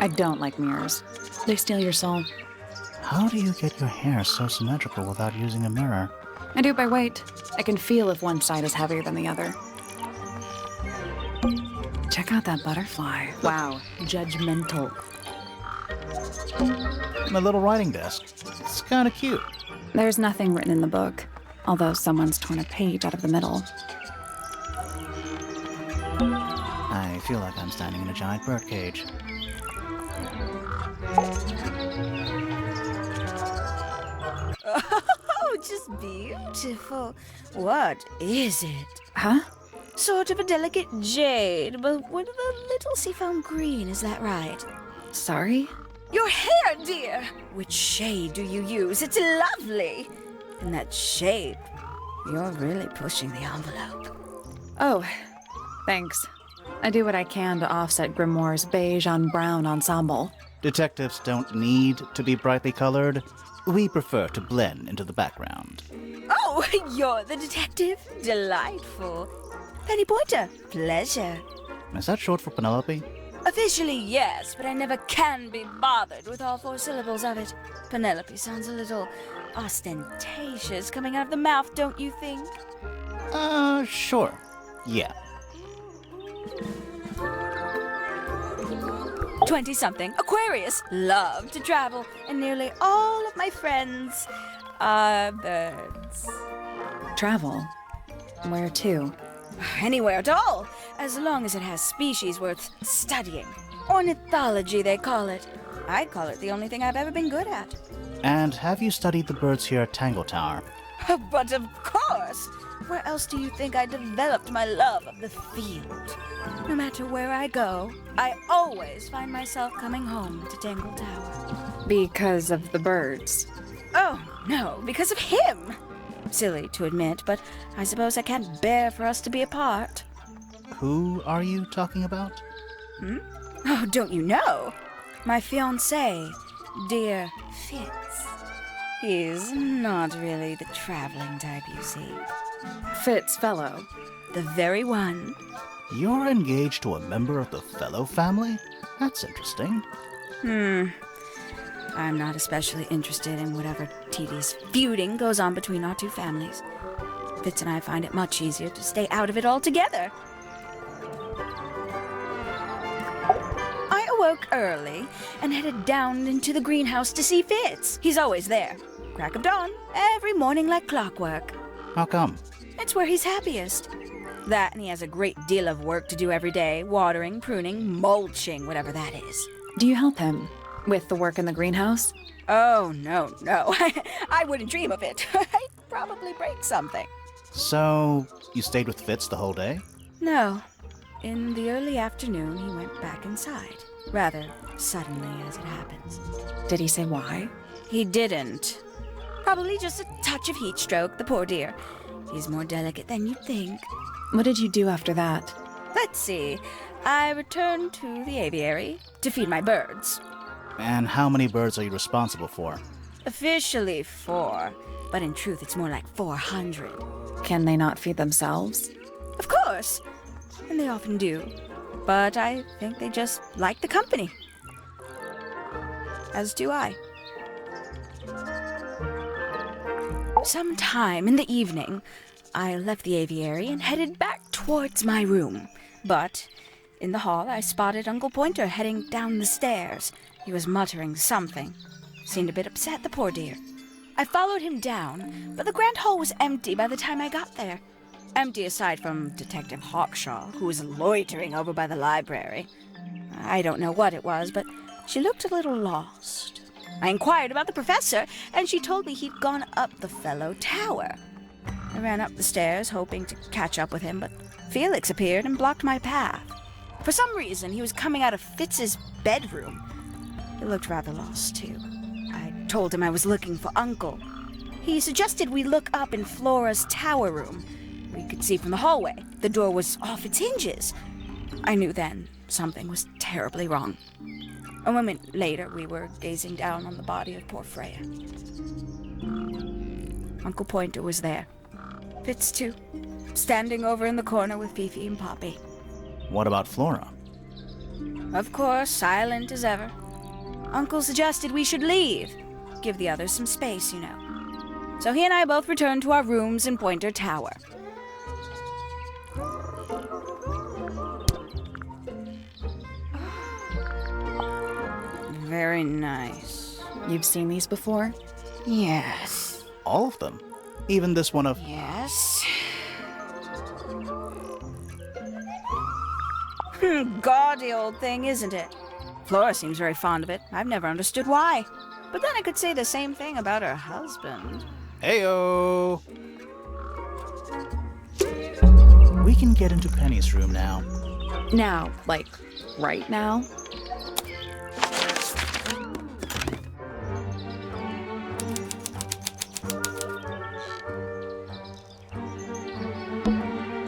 I don't like mirrors. They steal your soul. How do you get your hair so symmetrical without using a mirror? I do it by weight. I can feel if one side is heavier than the other. Check out that butterfly. Wow, judgmental. My little writing desk. It's kind of cute. There's nothing written in the book, although someone's torn a page out of the middle. I feel like I'm standing in a giant birdcage. Oh, just beautiful. What is it? Huh? Sort of a delicate jade, but with a little seafoam green, is that right? Sorry? Your hair, dear! Which shade do you use? It's lovely! And that shape, you're really pushing the envelope. Oh, thanks. I do what I can to offset Grimoire's beige on brown ensemble. Detectives don't need to be brightly colored. We prefer to blend into the background. Oh, you're the detective? Delightful. Penny Pointer, pleasure. Is that short for Penelope? Officially, yes, but I never can be bothered with all 4 syllables of it. Penelope sounds a little ostentatious coming out of the mouth, don't you think? Sure. Yeah. 20-something, Aquarius, love to travel, and nearly all of my friends are birds. Travel? Where to? Anywhere at all, as long as it has species worth studying. Ornithology, they call it. I call it the only thing I've ever been good at. And have you studied the birds here at Tangle Tower? But of course! Where else do you think I developed my love of the field? No matter where I go, I always find myself coming home to Tangle Tower. Because of the birds. Oh, no, because of him! Silly to admit, but I suppose I can't bear for us to be apart. Who are you talking about? Oh, don't you know? My fiancé, dear Fitz. He's not really the traveling type, you see. Fitz Fellow. The very one. You're engaged to a member of the Fellow family? That's interesting. I'm not especially interested in whatever tedious feuding goes on between our 2 families. Fitz and I find it much easier to stay out of it altogether. I awoke early and headed down into the greenhouse to see Fitz. He's always there. Crack of dawn, every morning like clockwork. How come? It's where he's happiest. That, and he has a great deal of work to do every day. Watering, pruning, mulching, whatever that is. Do you help him with the work in the greenhouse? Oh, no. I wouldn't dream of it. I'd probably break something. So, you stayed with Fitz the whole day? No. In the early afternoon, he went back inside. Rather suddenly, as it happens. Did he say why? He didn't. Probably just a touch of heat stroke, the poor dear. He's more delicate than you'd think. What did you do after that? Let's see. I returned to the aviary to feed my birds. And how many birds are you responsible for? Officially 4, but in truth it's more like 400. Can they not feed themselves? Of course, and they often do. But I think they just like the company. As do I. Sometime in the evening, I left the aviary and headed back towards my room. But in the hall, I spotted Uncle Pointer heading down the stairs. He was muttering something. Seemed a bit upset, the poor dear. I followed him down, but the grand hall was empty by the time I got there. Empty aside from Detective Hawkshaw, who was loitering over by the library. I don't know what it was, but she looked a little lost. I inquired about the professor, and she told me he'd gone up the Fellow Tower. I ran up the stairs, hoping to catch up with him, but Felix appeared and blocked my path. For some reason, he was coming out of Fitz's bedroom. He looked rather lost, too. I told him I was looking for Uncle. He suggested we look up in Flora's tower room. We could see from the hallway. The door was off its hinges. I knew then something was terribly wrong. A moment later, we were gazing down on the body of poor Freya. Uncle Pointer was there. Fitz, too, standing over in the corner with Fifi and Poppy. What about Flora? Of course, silent as ever. Uncle suggested we should leave. Give the others some space, you know. So he and I both returned to our rooms in Pointer Tower. Very nice. You've seen these before? Yes. All of them? Even this one of... Yes. Gaudy old thing, isn't it? Flora seems very fond of it. I've never understood why. But then I could say the same thing about her husband. Heyo! We can get into Penny's room now. Now, like, right now?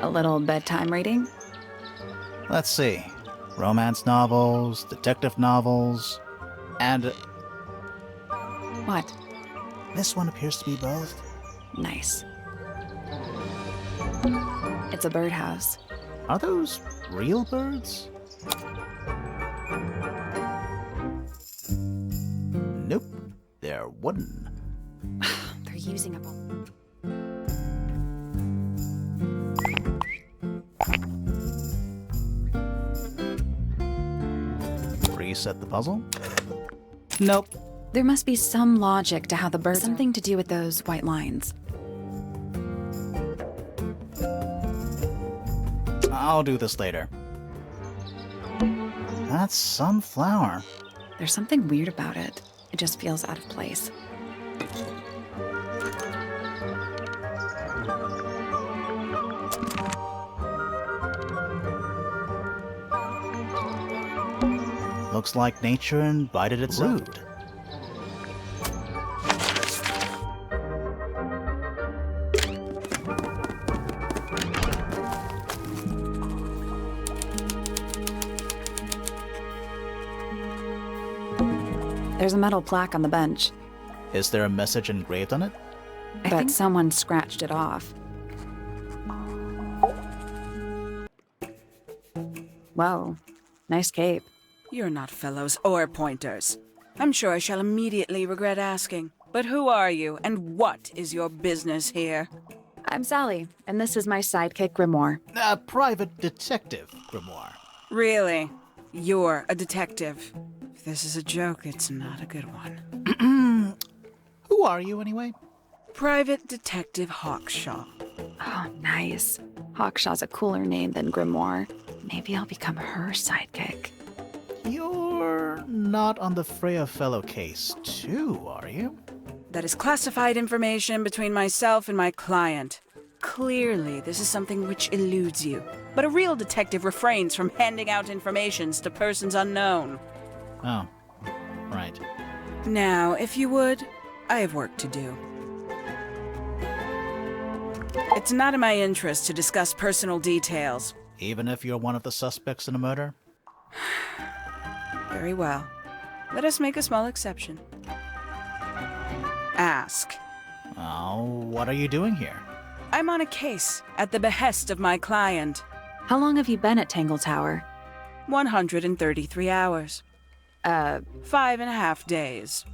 A little bedtime reading? Let's see. Romance novels, detective novels, and What? this one appears to be both. Nice. It's a birdhouse. Are those real birds? Nope, they're wooden. They're using a bowl. Reset the puzzle? Nope. There must be some logic to how the birds... Something to do with those white lines. I'll do this later. That's sunflower. There's something weird about it. It just feels out of place. Looks like nature invited its rude. There's a metal plaque on the bench. Is there a message engraved on it? I bet someone scratched it off. Whoa, nice cape. You're not fellows or pointers. I'm sure I shall immediately regret asking. But who are you, and what is your business here? I'm Sally, and this is my sidekick Grimoire. A private detective, Grimoire. Really? You're a detective. If this is a joke, it's not a good one. Who are you, anyway? Private Detective Hawkshaw. Oh, nice. Hawkshaw's a cooler name than Grimoire. Maybe I'll become her sidekick. You're not on the Freya Fellow case, too, are you? That is classified information between myself and my client. Clearly, this is something which eludes you. But a real detective refrains from handing out informations to persons unknown. Oh, right. Now, if you would, I have work to do. It's not in my interest to discuss personal details. Even if you're one of the suspects in a murder? Very well. Let us make a small exception. Ask. Oh, what are you doing here? I'm on a case at the behest of my client. How long have you been at Tangle Tower? 133 hours. 5.5 days.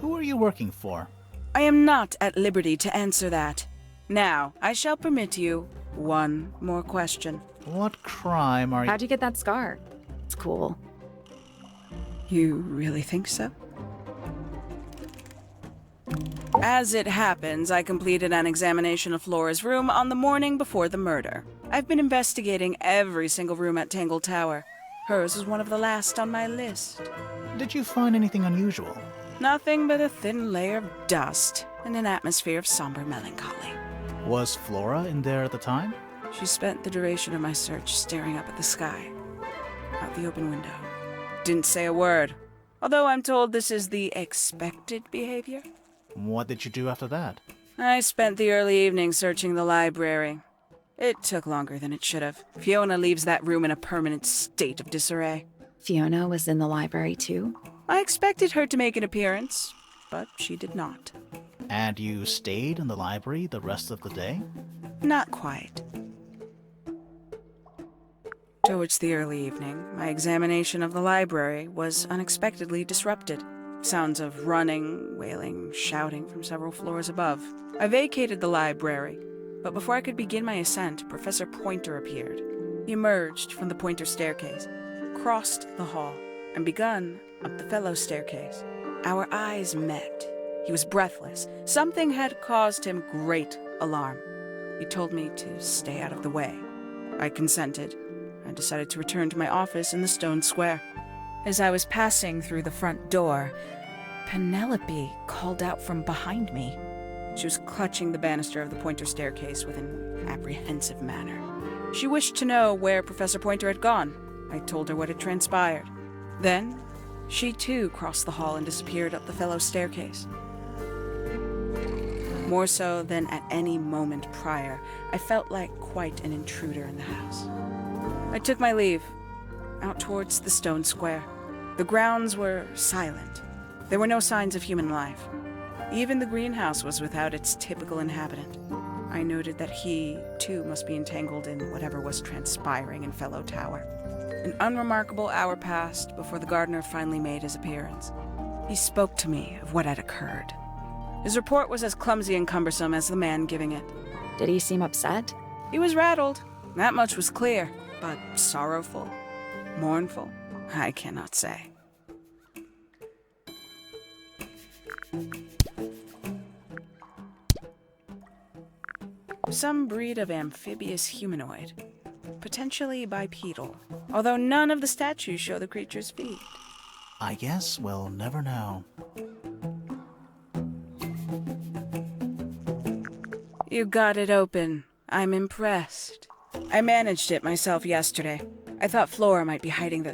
Who are you working for? I am not at liberty to answer that. Now, I shall permit you one more question. What crime are you... How'd you get that scar? It's cool. You really think so? As it happens, I completed an examination of Flora's room on the morning before the murder. I've been investigating every single room at Tangle Tower. Hers was one of the last on my list. Did you find anything unusual? Nothing but a thin layer of dust and an atmosphere of somber melancholy. Was Flora in there at the time? She spent the duration of my search staring up at the sky, out the open window. Didn't say a word, although I'm told this is the expected behavior. What did you do after that? I spent the early evening searching the library. It took longer than it should have. Fiona leaves that room in a permanent state of disarray. Fiona was in the library too? I expected her to make an appearance, but she did not. And you stayed in the library the rest of the day? Not quite. Towards the early evening, my examination of the library was unexpectedly disrupted. Sounds of running, wailing, shouting from several floors above. I vacated the library, but before I could begin my ascent, Professor Pointer appeared. He emerged from the Pointer staircase, crossed the hall, and begun up the fellow staircase. Our eyes met. He was breathless. Something had caused him great alarm. He told me to stay out of the way. I consented. I decided to return to my office in the stone square. As I was passing through the front door, Penelope called out from behind me. She was clutching the banister of the Pointer staircase with an apprehensive manner. She wished to know where Professor Pointer had gone. I told her what had transpired. Then, she too crossed the hall and disappeared up the fellow staircase. More so than at any moment prior, I felt like quite an intruder in the house. I took my leave, out towards the stone square. The grounds were silent. There were no signs of human life. Even the greenhouse was without its typical inhabitant. I noted that he, too, must be entangled in whatever was transpiring in Fellow Tower. An unremarkable hour passed before the gardener finally made his appearance. He spoke to me of what had occurred. His report was as clumsy and cumbersome as the man giving it. Did he seem upset? He was rattled, that much was clear, but sorrowful, mournful, I cannot say. Some breed of amphibious humanoid, potentially bipedal, although none of the statues show the creature's feet. I guess we'll never know. You got it open. I'm impressed. I managed it myself yesterday. I thought Flora might be hiding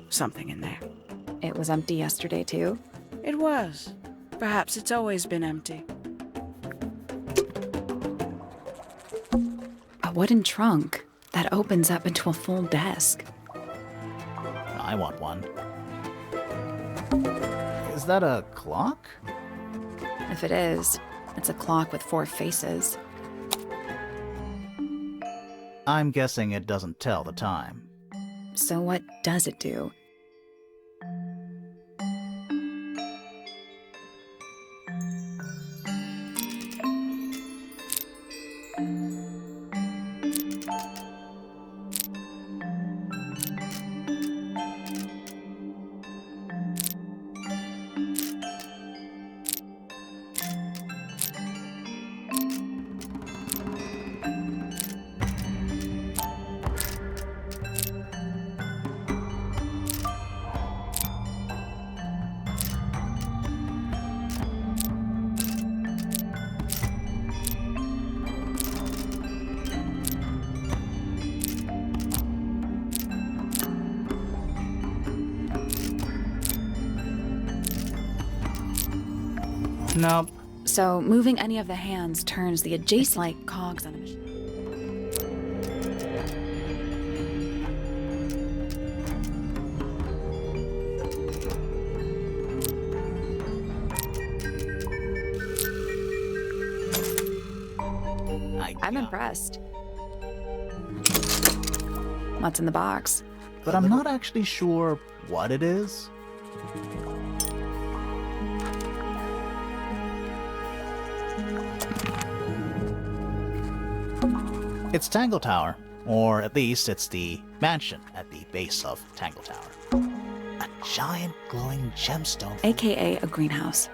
something in there. It was empty yesterday, too? It was. Perhaps it's always been empty. A wooden trunk that opens up into a full desk. I want one. Is that a clock? If it is, it's a clock with 4 faces. I'm guessing it doesn't tell the time. So what does it do? Nope. So moving any of the hands turns the adjacent like cogs on a machine. I'm impressed. What's in the box? But I'm not actually sure what it is. It's Tangle Tower, or at least it's the mansion at the base of Tangle Tower. A giant glowing gemstone. AKA a greenhouse.